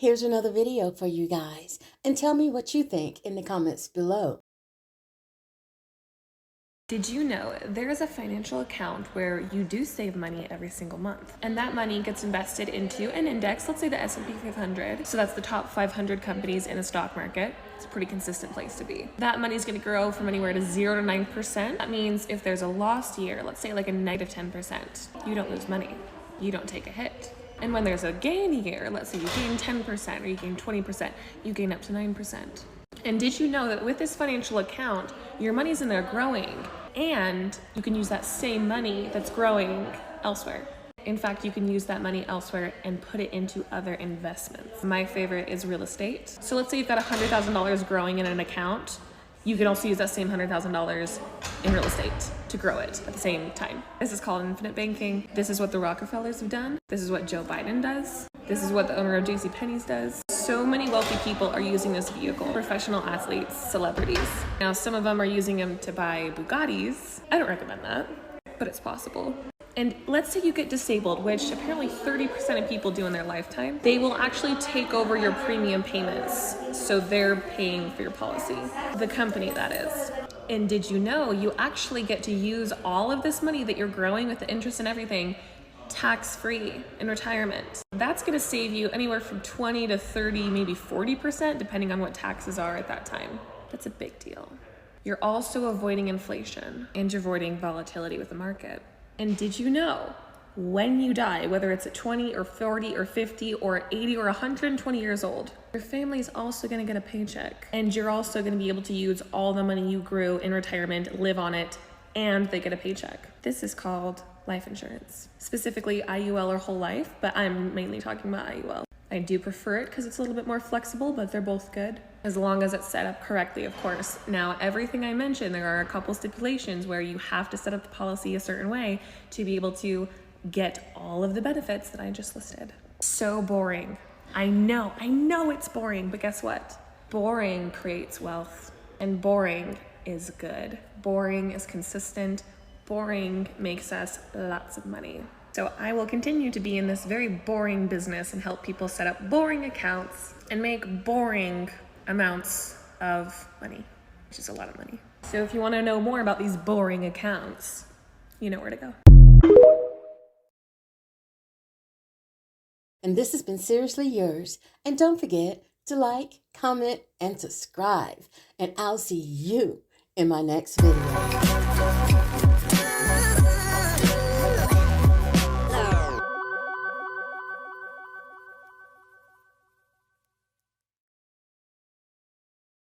Here's another video for you guys, and tell me what you think in the comments below. Did you know there is a financial account where you do save money every single month, and that money gets invested into an index, let's say the S&P 500. So that's the top 500 companies in a stock market. It's a pretty consistent place to be. That money is going to grow from anywhere to 0 to 9%. That means if there's a lost year, let's say like a negative 10%, you don't lose money. You don't take a hit. And when there's a gain year, let's say you gain 10% or you gain 20%, you gain up to 9%. And did you know that with this financial account, your money's in there growing, and you can use that same money that's growing elsewhere. In fact, you can use that money elsewhere and put it into other investments. My favorite is real estate. So let's say you've got $100,000 growing in an account. You can also use that same $100,000 in real estate to grow it at the same time. This is called infinite banking. This is what the Rockefellers have done. This is what Joe Biden does. This is what the owner of JCPenney's does. So many wealthy people are using this vehicle. Professional athletes, celebrities. Now, some of them are using them to buy Bugattis. I don't recommend that, but it's possible. And let's say you get disabled, which apparently 30% of people do in their lifetime. They will actually take over your premium payments. So they're paying for your policy. The company, that is. And did you know you actually get to use all of this money that you're growing with the interest and everything tax-free in retirement? That's going to save you anywhere from 20 to 30, maybe 40%, depending on what taxes are at that time. That's a big deal. You're also avoiding inflation, and you're avoiding volatility with the market. And did you know when you die, whether it's at 20 or 40 or 50 or 80 or 120 years old, your family's also going to get a paycheck, and you're also going to be able to use all the money you grew in retirement, live on it, and they get a paycheck. This is called life insurance, specifically IUL or whole life, but I'm mainly talking about IUL. I do prefer it because it's a little bit more flexible, but they're both good as long as it's set up correctly, of course. Now, everything I mentioned, there are a couple stipulations where you have to set up the policy a certain way to be able to get all of the benefits that I just listed. So boring. I know it's boring, but guess what? Boring creates wealth, and boring is good. Boring is consistent. Boring makes us lots of money. So I will continue to be in this very boring business and help people set up boring accounts and make boring amounts of money, which is a lot of money. So if you want to know more about these boring accounts, you know where to go. And this has been Seriously Yours. And don't forget to like, comment, and subscribe. And I'll see you in my next video.